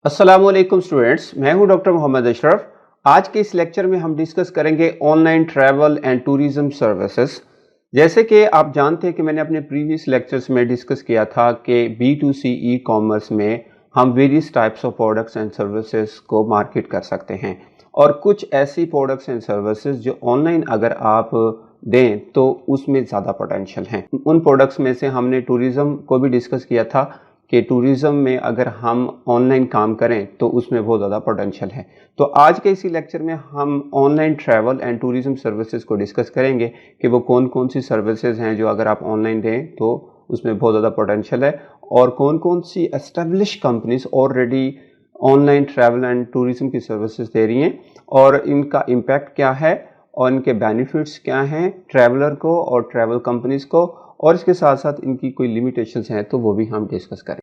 अस्सलाम वालेकुम स्टूडेंट्स, मैं हूं डॉक्टर मोहम्मद अशरफ। आज के इस लेक्चर में हम डिस्कस करेंगे online travel and tourism services. जैसे कि आप जानते हैं कि मैंने अपने प्रीवियस लेक्चर्स में डिस्कस किया था कि B2C ई कॉमर्स में हम various types of products and services को मार्केट कर सकते हैं, और कुछ ऐसी प्रोडक्ट्स एंड सर्विसेज जो ऑनलाइन अगर आप दें तो उसमें ज़्यादा पोटेंशियल हैं। उन प्रोडक्ट्स में से हमने टूरिज़्म को भी डिस्कस किया था कि टूरिज़्म में अगर हम ऑनलाइन काम करें तो उसमें बहुत ज़्यादा पोटेंशियल है। तो आज के इसी लेक्चर में हम online travel and tourism services को डिस्कस करेंगे कि वो कौन कौन सी सर्विसेज हैं जो अगर आप ऑनलाइन दें तो उसमें बहुत ज़्यादा पोटेंशियल है, और कौन कौन सी establish companies already online travel and tourism की सर्विसेज दे रही हैं, और इनका इम्पैक्ट क्या है और इनके बेनिफिट्स क्या हैं ट्रैवलर को और ट्रैवल कंपनीज को, और इसके साथ साथ इनकी कोई लिमिटेशंस हैं तो वो भी हम डिस्कस करें।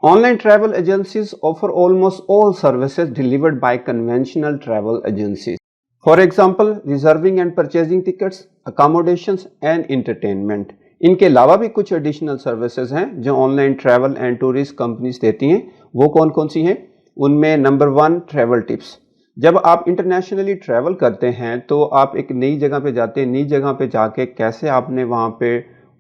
Online travel agencies offer almost all services delivered by conventional travel agencies. For example, reserving and purchasing tickets, accommodations and entertainment. इनके अलावा भी कुछ एडिशनल सर्विसेज हैं जो online travel and tourist companies देती हैं। वो कौन कौन सी हैं? उनमें नंबर 1 ट्रैवल टिप्स। जब आप इंटरनेशनली ट्रैवल करते हैं तो आप एक नई जगह पे जाते हैं, नई जगह पे जाके कैसे आपने वहाँ पे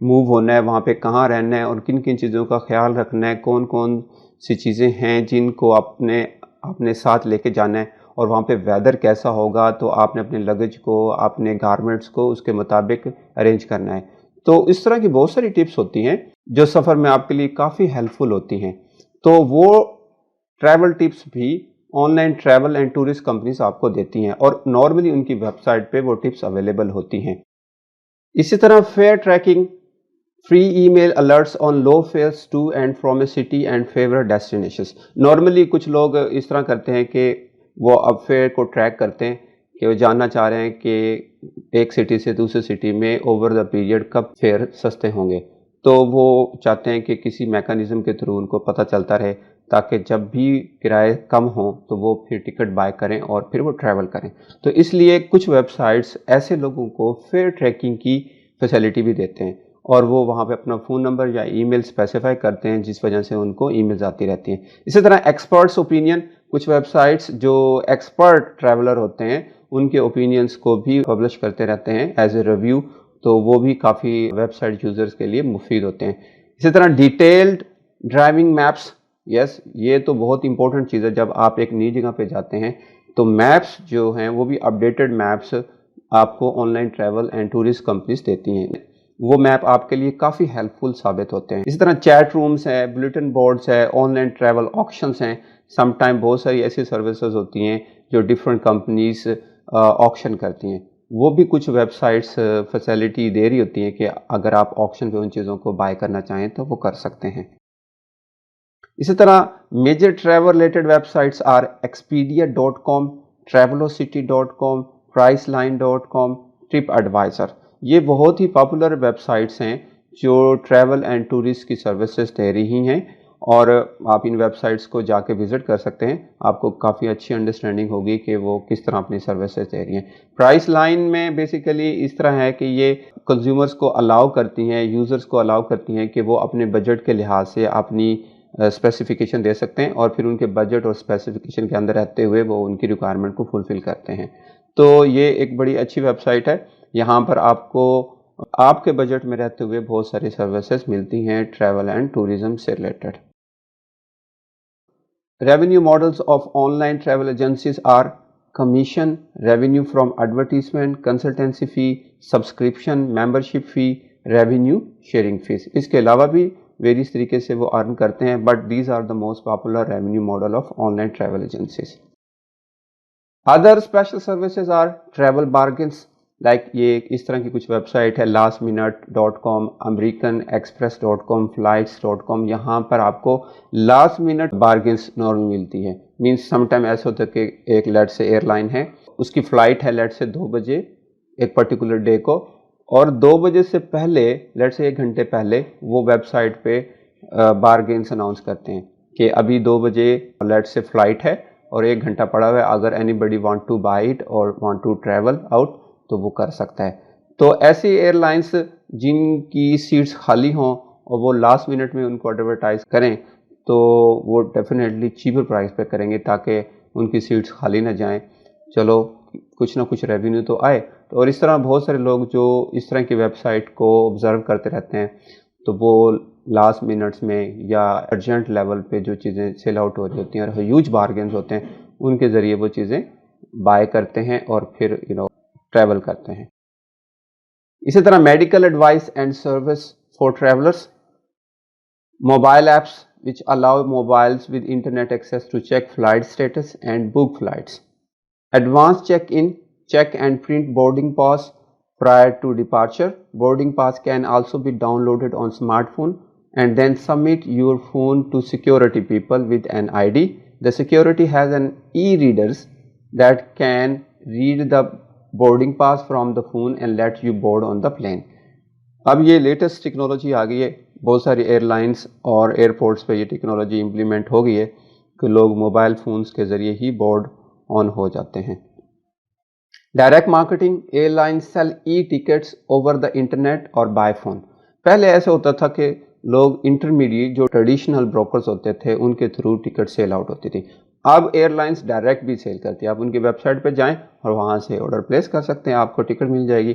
मूव होना है, वहाँ पे कहाँ रहना है और किन किन चीज़ों का ख्याल रखना है, कौन कौन सी चीज़ें हैं जिनको अपने साथ लेके जाना है, और वहाँ पे वेदर कैसा होगा तो आपने अपने लगेज को, अपने गारमेंट्स को उसके मुताबिक अरेंज करना है। तो इस तरह की बहुत सारी टिप्स होती हैं जो सफ़र में आपके लिए काफ़ी हेल्पफुल होती हैं। तो वो ट्रैवल टिप्स भी online travel and tourist companies आपको देती हैं, और नॉर्मली उनकी वेबसाइट पे वो टिप्स अवेलेबल होती हैं। इसी तरह fare tracking, free email alerts on low fares to and from a city and favourite destinations. Normally कुछ लोग इस तरह करते हैं कि वो अब फेयर को ट्रैक करते हैं कि वो जानना चाह रहे हैं कि एक सिटी से दूसरी सिटी में ओवर द पीरियड कब फेयर सस्ते होंगे, तो वो चाहते हैं कि किसी मैकेनिज़्म के थ्रू उनको पता चलता रहे ताकि जब भी किराए कम हों तो वो फिर टिकट बाय करें और फिर वो ट्रैवल करें। तो इसलिए कुछ वेबसाइट्स ऐसे लोगों को फेयर ट्रैकिंग की फैसिलिटी भी देते हैं, और वो वहाँ पे अपना फ़ोन नंबर या ईमेल स्पेसिफाई करते हैं जिस वजह से उनको ईमेल्स आती रहती हैं। इसी तरह एक्सपर्ट्स ओपिनियन, कुछ वेबसाइट्स जो एक्सपर्ट ट्रैवलर होते हैं उनके ओपिनियंस को भी पब्लिश करते रहते हैं एज ए रिव्यू, तो वो भी काफ़ी वेबसाइट यूज़र्स के लिए मुफीद होते हैं। इसी तरह डिटेल्ड ड्राइविंग मैप्स, यस ये तो बहुत इंपॉर्टेंट चीज़ है। जब आप एक नई जगह पे जाते हैं तो मैप्स जो हैं वो भी अपडेटेड मैप्स आपको online travel and tourist companies देती हैं। वो मैप आपके लिए काफ़ी हेल्पफुल साबित होते हैं। इसी तरह चैट रूम्स है, बुलेटिन बोर्ड्स है, ऑनलाइन ट्रैवल ऑक्शंस हैं। समटाइम बहुत सारी ऐसी सर्विसेज होती हैं जो डिफरेंट कंपनीज ऑक्शन करती हैं। वो भी कुछ वेबसाइट्स फैसिलिटी दे रही होती हैं कि अगर आप ऑक्शन पे उन चीज़ों को बाय करना चाहें तो वो कर सकते हैं। इसी तरह major travel related websites are expedia.com, travelocity.com, priceline.com, TripAdvisor. ये बहुत ही पॉपुलर वेबसाइट्स हैं जो ट्रैवल एंड टूरिस्ट की सर्विसेज दे रही हैं, और आप इन वेबसाइट्स को जाके विज़िट कर सकते हैं। आपको काफ़ी अच्छी अंडरस्टैंडिंग होगी कि वो किस तरह अपनी सर्विसेज दे रही हैं। प्राइस लाइन में बेसिकली इस तरह है कि ये कंज्यूमर्स को अलाउ करती हैं, यूज़र्स को अलाउ करती हैं कि वो अपने बजट के लिहाज से अपनी स्पेसिफिकेशन दे सकते हैं, और फिर उनके बजट और स्पेसिफिकेशन के अंदर रहते हुए वो उनकी रिक्वायरमेंट को फुलफ़िल करते हैं। तो ये एक बड़ी अच्छी वेबसाइट है। यहाँ पर आपको आपके बजट में रहते हुए बहुत सारी सर्विसेज मिलती हैं ट्रैवल एंड टूरिज़्म से related. Revenue models of online travel agencies are commission, revenue from advertisement, consultancy fee, subscription, membership fee, revenue sharing fees. इसके अलावा भी वेरियस तरीके से वो अर्न करते हैं, but these are the most popular revenue model of online travel agencies. Other special services are travel bargains, like ये इस तरह की कुछ वेबसाइट है, lastminute.com, americanexpress.com, flights.com। यहाँ पर आपको लास्ट मिनट बार्गेन्स नॉर्मल मिलती है। मीन्स समटाइम ऐसा होता है कि एक लेट से एयरलाइन है, उसकी फ़्लाइट है लेट से 2 बजे एक पर्टिकुलर डे को, और 2 बजे से पहले लेट से 1 घंटे पहले वो वेबसाइट पे बार्गेन्स अनाउंस करते हैं कि अभी 2 बजे लेट से फ़्लाइट है और 1 घंटा पड़ा हुआ है, अगर anybody want to buy it और वांट टू ट्रैवल आउट तो वो कर सकता है। तो ऐसी एयरलाइंस जिनकी सीट्स खाली हों और वो लास्ट मिनट में उनको एडवर्टाइज करें تو وہ ڈیفینیٹلی چیپر پرائس پہ کریں گے تاکہ ان کی سیٹس خالی نہ جائیں، چلو کچھ نہ کچھ ریونیو تو آئے. تو اور اس طرح بہت سارے لوگ جو اس طرح کی ویب سائٹ کو آبزرو کرتے رہتے ہیں تو وہ لاسٹ منٹس میں یا ارجنٹ لیول پہ جو چیزیں سیل آؤٹ ہو رہی ہوتی ہیں اور ہیوج بارگنز ہوتے ہیں ان کے ذریعے وہ چیزیں بائی کرتے ہیں اور پھر ٹریول کرتے ہیں. اسی طرح medical advice and service for travellers, mobile apps which allow mobiles with internet access to check flight status and book flights. Advanced check-in, check and print boarding pass prior to departure. Boarding pass can also be downloaded on smartphone and then submit your phone to security people with an ID. The security has an e-readers that can read the boarding pass from the phone and let you board on the plane. اب یہ latest technology آ گئی ہے، بہت ساری year lines اور airports پہ یہ technology implement ہو گئی ہے کہ لوگ موبائل فونز کے ذریعے ہی بورڈ آن ہو جاتے ہیں. Direct marketing, airline sell e tickets over the internet اور بائی فون. پہلے ایسے ہوتا تھا کہ لوگ انٹرمیڈیٹ جو ٹریڈیشنل بروکرز ہوتے تھے ان کے تھرو ٹکٹ سیل آؤٹ ہوتی تھی. اب ایئر لائنس ڈائریکٹ بھی سیل کرتی ہیں، آپ ان کی ویب سائٹ پہ جائیں اور وہاں سے آرڈر پلیس کر سکتے ہیں، آپ کو ٹکٹ مل جائے گی،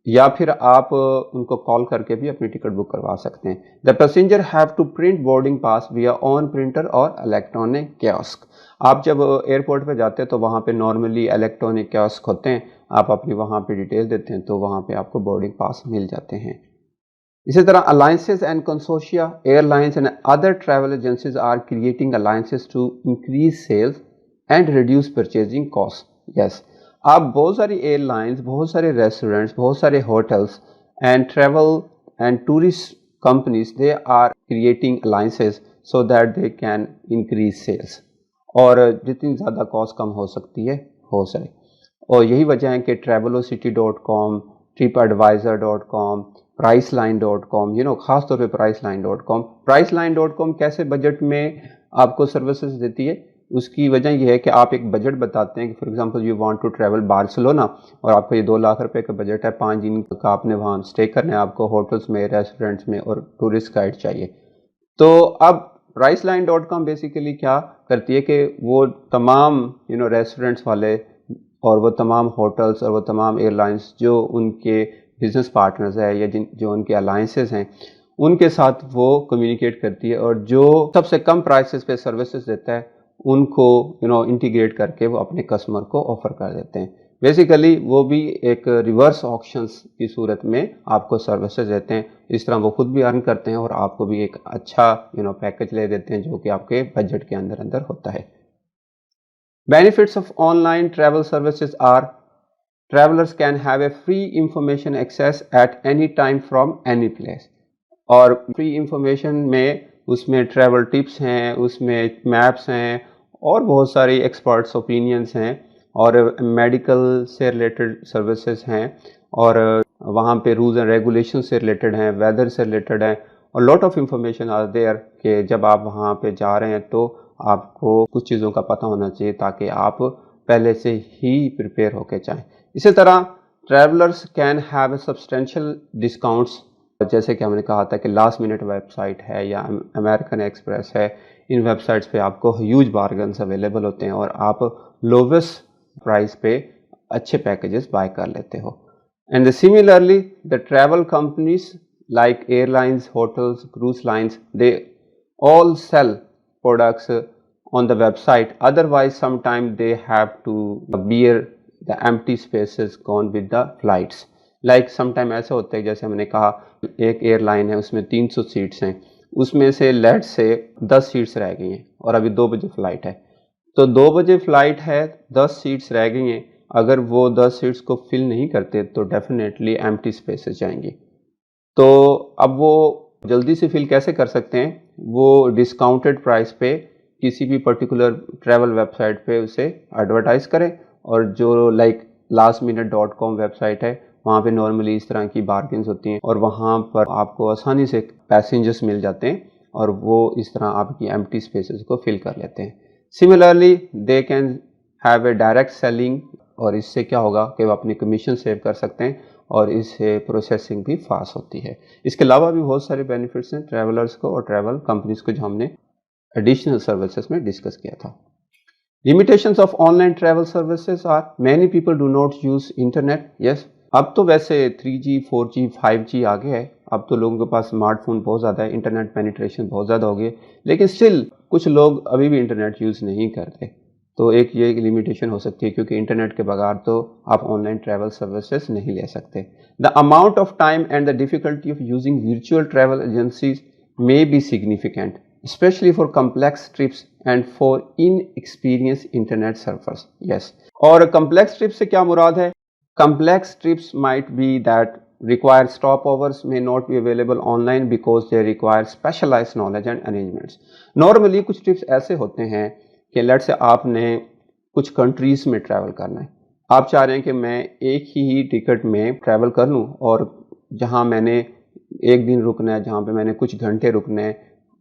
یا پھر آپ ان کو کال کر کے بھی اپنی ٹکٹ بک کروا سکتے ہیں. The passenger have to print boarding pass via on printer اور الیکٹرانک کیاسک. آپ جب ایئرپورٹ پہ جاتے ہیں تو وہاں پہ نارملی الیکٹرانک کیاسک ہوتے ہیں، آپ اپنی وہاں پہ ڈیٹیل دیتے ہیں تو وہاں پہ آپ کو بورڈنگ پاس مل جاتے ہیں. اسی طرح alliances and consortia, airlines and other travel agencies are creating alliances to increase sales and reduce purchasing costs. Yes. اب بہت ساری ایئر لائنس، بہت سارے ریسٹورینٹس، بہت سارے hotels and travel and tourist companies they are creating alliances so that they can increase sales, اور جتنی زیادہ کاسٹ کم ہو سکتی ہے ہو سکے. اور یہی وجہ ہے کہ travelocity.com، tripadvisor.com، priceline.com، خاص طور پہ priceline.com. priceline.com کیسے بجٹ میں آپ کو سروسز دیتی ہے، اس کی وجہ یہ ہے کہ آپ ایک بجٹ بتاتے ہیں کہ for example you want to travel Barcelona, اور آپ کا یہ 2 لاکھ روپے کا بجٹ ہے، 5 دن کا آپ نے وہاں اسٹے کرنا ہے، آپ کو ہوٹلس میں، ریسٹورینٹس میں اور ٹورسٹ گائیڈ چاہیے. تو اب priceline.com بیسیکلی کیا کرتی ہے کہ وہ تمام ریسٹورینٹس والے اور وہ تمام ہوٹلس اور وہ تمام ایئر لائنس جو ان کے بزنس پارٹنرز ہیں یا جو ان کے الائنسز ہیں ان کے ساتھ وہ کمیونیکیٹ کرتی ہے، اور جو سب سے کم پرائسز پہ سروسز دیتا ہے ان کو انٹیگریٹ کر کے وہ اپنے کسٹمر کو آفر کر دیتے ہیں. بیسیکلی وہ بھی ایک ریورس آکشنز کی صورت میں آپ کو سروسز دیتے ہیں. اس طرح وہ خود بھی ارن کرتے ہیں اور آپ کو بھی ایک اچھا پیکج لے دیتے ہیں جو کہ آپ کے بجٹ کے اندر ہوتا ہے. Benefits of online travel services are travelers can have a free information access at any time from any place. اور free information میں اس میں ٹریول ٹپس ہیں، اس میں میپس ہیں اور بہت ساری ایکسپرٹس اوپینینس ہیں، اور میڈیکل سے ریلیٹڈ سروسز ہیں، اور وہاں پہ رولز اینڈ ریگولیشن سے ریلیٹڈ ہیں، ویدر سے ریلیٹڈ ہیں، اور lot of information are there کہ جب آپ وہاں پہ جا رہے ہیں تو آپ کو کچھ چیزوں کا پتہ ہونا چاہیے تاکہ آپ پہلے سے ہی پریپیئر ہو کے جائیں. اسی طرح travellers can have a substantial discounts, جیسے کہ ہم نے کہا تھا کہ لاسٹ منٹ ویب سائٹ ہے یا امریکن ایکسپریس ہے، ان ویب سائٹس پہ آپ کو ہیوج بارگنس اویلیبل ہوتے ہیں اور آپ لوویسٹ پرائس پہ اچھے پیکیجز بائی کر لیتے ہو. And similarly the travel companies like airlines, hotels, cruise lines, they all sell products on the website. Otherwise, sometime they have to bear the empty spaces gone with the flights. Like sometime ایسا ہوتا ہے جیسے ہم نے کہا ایک air line ہے، اس میں 300 سیٹس ہیں، اس میں سے لیٹ سے 10 سیٹس رہ گئی ہیں اور ابھی 2 بجے فلائٹ ہے. تو 2 بجے فلائٹ ہے، 10 سیٹس رہ گئی ہیں، اگر وہ 10 سیٹس کو فل نہیں کرتے تو ڈیفینیٹلی ایمٹی اسپیسز جائیں گی. تو اب وہ جلدی سے فل کیسے کر سکتے ہیں؟ وہ ڈسکاؤنٹڈ پرائس پہ کسی بھی پرٹیکولر ٹریول ویب سائٹ پہ اسے ایڈورٹائز کریں، اور جو لائک lastminute.com ویب سائٹ ہے وہاں پہ نارملی اس طرح کی بارگنز ہوتی ہیں اور وہاں پر آپ کو آسانی سے پیسنجرز مل جاتے ہیں اور وہ اس طرح آپ کی ایمٹی اسپیسز کو فل کر لیتے ہیں. Similarly they can have a direct selling, اور اس سے کیا ہوگا کہ وہ اپنی کمیشن سیو کر سکتے ہیں اور اس سے پروسیسنگ بھی فاسٹ ہوتی ہے. اس کے علاوہ بھی بہت سارے بینیفٹس ہیں ٹریولرز کو اور ٹریول کمپنیز کو جو ہم نے एडिशनल सर्विसेज में डिस्कस किया था। Limitations of online travel services are many people do not use internet. Yes, अब तो वैसे 3G 4G 5G आ गया है, अब तो लोगों के पास स्मार्टफोन बहुत ज़्यादा है, इंटरनेट पेनिट्रेशन बहुत ज़्यादा हो गई है, लेकिन स्टिल कुछ लोग अभी भी इंटरनेट यूज़ नहीं करते। तो एक ये लिमिटेशन हो सकती है क्योंकि इंटरनेट के बगैर तो आप ऑनलाइन ट्रैवल सर्विसेज नहीं ले सकते। The amount of time and the difficulty of using virtual travel agencies may be significant, especially for complex trips and for inexperienced internet surfers. Yes. और complex trips से क्या मुराद है? Complex trips might be that require stopovers may not be available online because they require specialized knowledge and arrangements. Normally कुछ trips ऐसे होते हैं कि let's say आपने कुछ कंट्रीज में ट्रैवल करना है, आप चाह रहे हैं कि मैं एक ही टिकट में ट्रैवल कर लूँ और जहाँ मैंने एक दिन रुकना है, जहाँ पे मैंने कुछ घंटे रुकने हैं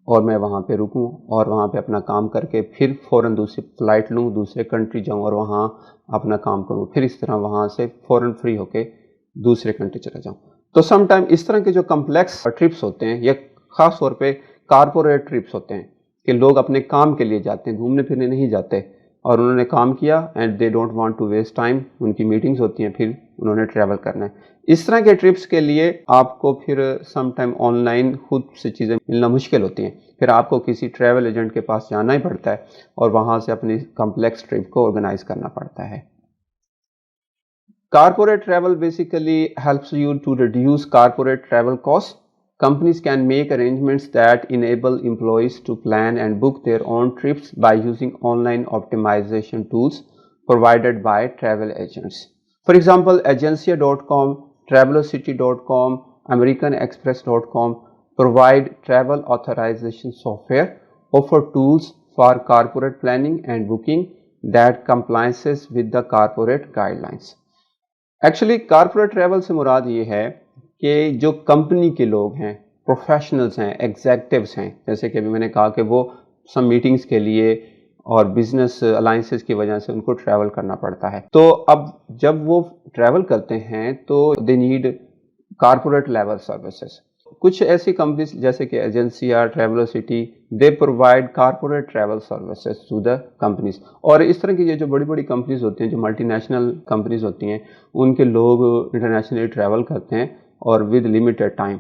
और मैं वहाँ पे रुकूँ और वहाँ पे अपना काम करके फिर फ़ौरन दूसरी फ़्लाइट लूँ, दूसरे कंट्री जाऊँ और वहाँ अपना काम करूँ, फिर इस तरह वहाँ से फ़ौरन फ्री होके दूसरे कंट्री चला जाऊँ। तो सम टाइम इस तरह के जो कम्प्लेक्स ट्रिप्स होते हैं या ख़ास तौर पे कारपोरेट ट्रिप्स होते हैं कि लोग अपने काम के लिए जाते हैं, घूमने फिरने नहीं जाते, और उन्होंने काम किया and they don't want to waste time, उनकी मीटिंग्स होती हैं, फिर उन्होंने ट्रैवल करना है। इस तरह के ट्रिप्स के लिए आपको फिर सम टाइम ऑनलाइन खुद से चीज़ें मिलना मुश्किल होती हैं, फिर आपको किसी ट्रैवल एजेंट के पास जाना ही पड़ता है और वहाँ से अपनी कम्प्लेक्स ट्रिप को ऑर्गेनाइज करना पड़ता है। Corporate travel basically helps you to reduce corporate travel costs. Companies can make arrangements that enable employees to plan and book their own trips by using online optimization tools provided by travel agents. For example, Agencia.com, Travelocity.com, AmericanExpress.com provide travel authorization software, offer tools for corporate planning and booking that compliances with the corporate guidelines. Actually corporate travel से मुराद ये है कि जो company के लोग हैं, professionals हैं, एग्जेक्टिव्स हैं, जैसे कि अभी मैंने कहा कि वो सम मीटिंग्स के लिए और बिजनेस अलाइंसेस की वजह से उनको ट्रैवल करना पड़ता है। तो अब जब वो ट्रैवल करते हैं तो they need corporate level services. कुछ ऐसी कंपनीज जैसे कि एजेंसिया, Travelocity, they provide corporate travel services to the companies. और इस तरह की ये जो बड़ी बड़ी कंपनीज होती हैं, जो मल्टीनेशनल कंपनीज होती हैं, उनके लोग इंटरनेशनली ट्रैवल करते हैं और विद लिमिटेड टाइम,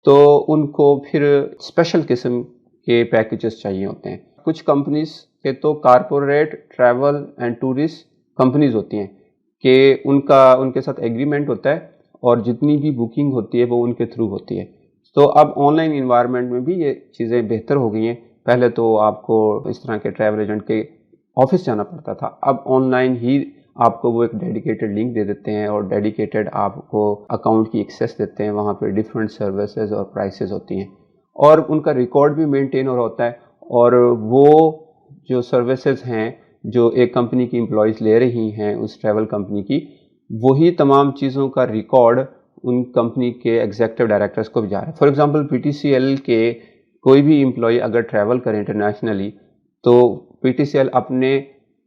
तो उनको फिर स्पेशल किस्म के पैकेजेस चाहिए होते हैं। कुछ कंपनीज के तो corporate travel and tourist companies होती हैं कि उनके साथ एग्रीमेंट होता है और जितनी भी बुकिंग होती है वो उनके थ्रू होती है। तो अब ऑनलाइन इन्वायरमेंट में भी ये चीज़ें बेहतर हो गई हैं। पहले तो आपको इस तरह के ट्रैवल एजेंट के ऑफिस जाना पड़ता था, अब ऑनलाइन ही आपको वो एक डेडिकेटेड लिंक दे देते हैं और डेडिकेटेड आपको अकाउंट की एक्सेस देते हैं, वहाँ पे डिफरेंट सर्विसेज और प्राइसेस होती हैं और उनका रिकॉर्ड भी मेंटेन हो रहा होता है। और वो जो सर्विसेज हैं जो एक कंपनी की एम्प्लॉयज़ ले रही हैं उस ट्रैवल कंपनी की, वही तमाम चीज़ों का रिकॉर्ड उन कंपनी के एग्जेक्टिव डायरेक्टर्स को भी जा रहा है। फॉर एग्जांपल PTCL के कोई भी एम्प्लॉय अगर ट्रैवल करें इंटरनेशनली, तो PTCL अपने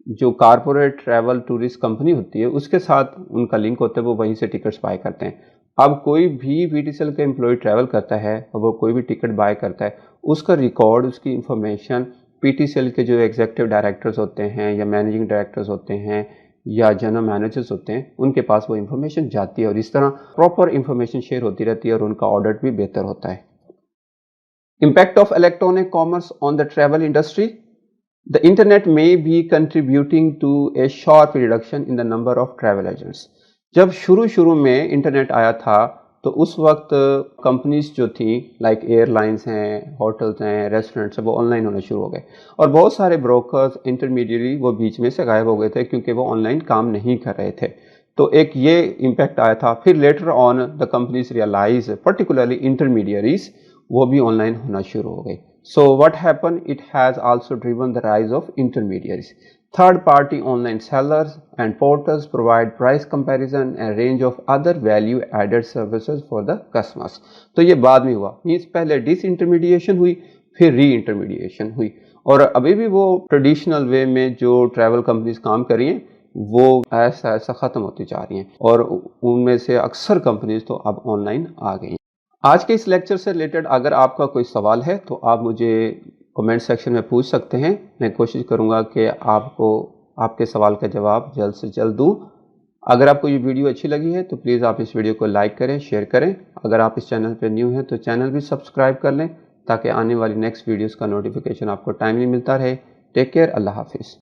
जो कॉर्पोरेट ट्रैवल टूरिस्ट कंपनी होती है उसके साथ उनका लिंक होता है, वो वहीं से टिकट्स बाय करते हैं। अब कोई भी PTCL का एम्प्लॉय ट्रैवल करता है और वो कोई भी टिकट बाय करता है, उसका रिकॉर्ड, उसकी इंफॉर्मेशन PTCL के जो एग्जेक्टिव डायरेक्टर्स होते हैं या मैनेजिंग डायरेक्टर्स होते हैं या जनरल मैनेजर्स होते हैं, उनके पास वो इन्फॉर्मेशन जाती है और इस तरह प्रॉपर इन्फॉर्मेशन शेयर होती रहती है और उनका ऑडिट भी बेहतर होता है। Impact of electronic commerce on the travel industry. The internet may be contributing to a sharp reduction in the number of travel agents. जब शुरू में इंटरनेट आया था तो उस वक्त कंपनीज जो थी लाइक एयरलाइंस हैं, होटल्स हैं, रेस्टोरेंट्स हैं, वो ऑनलाइन होने शुरू हो गए और बहुत सारे ब्रोकर्स, इंटरमीडियरी वो बीच में से गायब हो गए थे क्योंकि वो ऑनलाइन काम नहीं कर रहे थे। तो एक ये इम्पैक्ट आया था। फिर later on the companies realise, particularly intermediaries, वो भी ऑनलाइन होना शुरू हो गए। So what happen, it has also driven the rise of intermediaries. Third party online sellers and portals provide price comparison and range of other value added services for the customers. तो ये बाद में हुआ, means पहले डिसइंटरमीडिएशन हुई, फिर री intermediation हुई और अभी भी वो ट्रेडिशनल वे में जो ट्रैवल कंपनीज काम कर रही हैं वो ऐसा ऐसा ख़त्म होती जा रही हैं और उनमें से अक्सर कंपनीज तो अब ऑनलाइन आ गई हैं। आज के इस लेक्चर से रिलेटेड अगर आपका कोई सवाल है तो आप मुझे कमेंट सेक्शन में पूछ सकते हैं। मैं कोशिश करूँगा कि आपको आपके सवाल का जवाब जल्द से जल्द दूँ। अगर आपको ये वीडियो अच्छी लगी है तो प्लीज़ आप इस वीडियो को लाइक करें, शेयर करें। अगर आप इस चैनल पर न्यू हैं तो चैनल भी सब्सक्राइब कर लें ताकि आने वाली नेक्स्ट वीडियोज़ का नोटिफिकेशन आपको टाइमली मिलता रहे। टेक केयर, अल्लाह हाफिज़।